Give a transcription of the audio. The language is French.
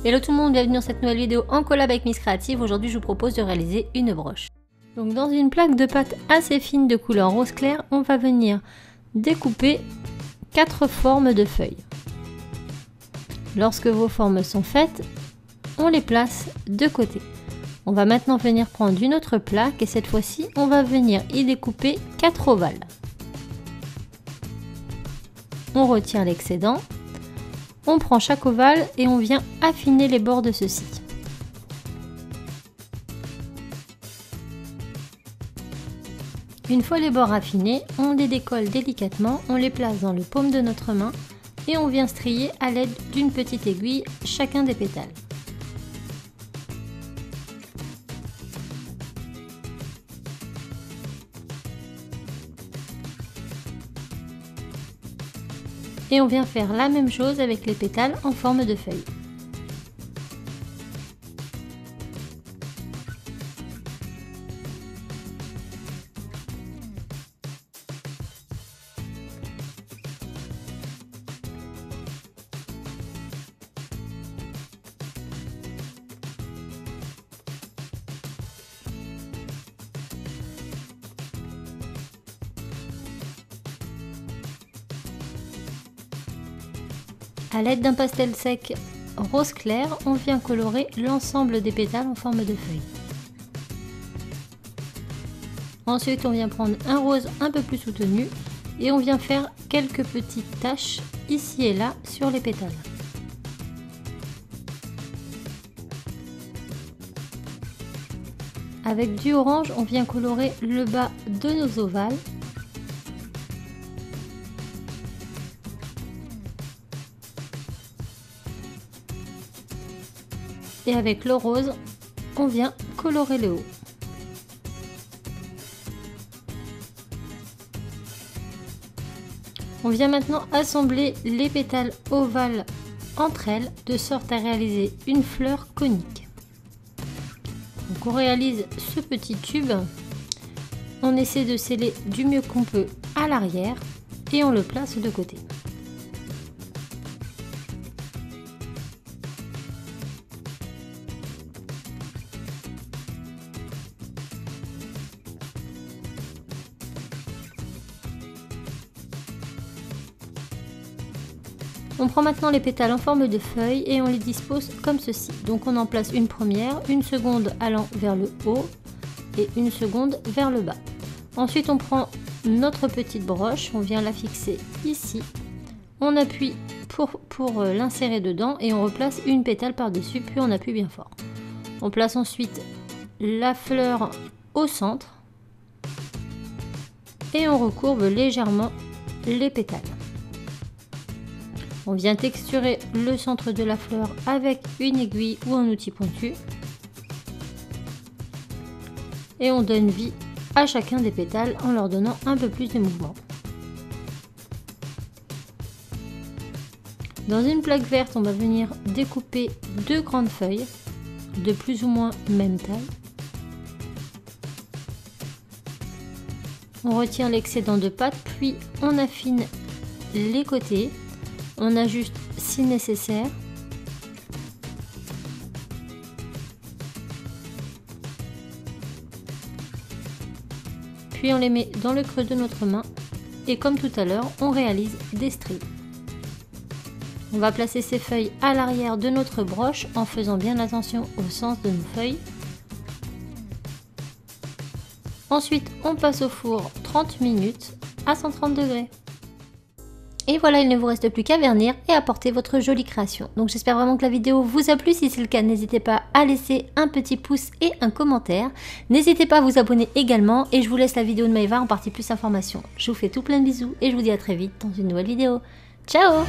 Hello tout le monde, bienvenue dans cette nouvelle vidéo en collab avec Miss Creative. Aujourd'hui je vous propose de réaliser une broche. Donc dans une plaque de pâte assez fine de couleur rose clair, on va venir découper 4 formes de feuilles. Lorsque vos formes sont faites, on les place de côté. On va maintenant venir prendre une autre plaque et cette fois-ci on va venir y découper 4 ovales. On retire l'excédent. On prend chaque ovale et on vient affiner les bords de ceux-ci. Une fois les bords affinés, on les décolle délicatement, on les place dans le paume de notre main et on vient strier à l'aide d'une petite aiguille chacun des pétales. Et on vient faire la même chose avec les pétales en forme de feuille. A l'aide d'un pastel sec rose clair, on vient colorer l'ensemble des pétales en forme de feuille. Ensuite, on vient prendre un rose un peu plus soutenu et on vient faire quelques petites taches ici et là sur les pétales. Avec du orange, on vient colorer le bas de nos ovales. Et avec le rose, on vient colorer le haut. On vient maintenant assembler les pétales ovales entre elles de sorte à réaliser une fleur conique. Donc on réalise ce petit tube, on essaie de sceller du mieux qu'on peut à l'arrière et on le place de côté. On prend maintenant les pétales en forme de feuille et on les dispose comme ceci. Donc on en place une première, une seconde allant vers le haut et une seconde vers le bas. Ensuite on prend notre petite broche, on vient la fixer ici. On appuie pour l'insérer dedans et on replace une pétale par-dessus puis on appuie bien fort. On place ensuite la fleur au centre et on recourbe légèrement les pétales. On vient texturer le centre de la fleur avec une aiguille ou un outil pointu. Et on donne vie à chacun des pétales en leur donnant un peu plus de mouvement. Dans une plaque verte, on va venir découper 2 grandes feuilles de plus ou moins même taille. On retire l'excédent de pâte, puis on affine les côtés. On ajuste si nécessaire. Puis on les met dans le creux de notre main et comme tout à l'heure, on réalise des stries. On va placer ces feuilles à l'arrière de notre broche en faisant bien attention au sens de nos feuilles. Ensuite, on passe au four 30 minutes à 130 degrés. Et voilà, il ne vous reste plus qu'à vernir et à porter votre jolie création. Donc j'espère vraiment que la vidéo vous a plu. Si c'est le cas, n'hésitez pas à laisser un petit pouce et un commentaire. N'hésitez pas à vous abonner également. Et je vous laisse la vidéo de Maeva en partie plus information. Je vous fais tout plein de bisous et je vous dis à très vite dans une nouvelle vidéo. Ciao!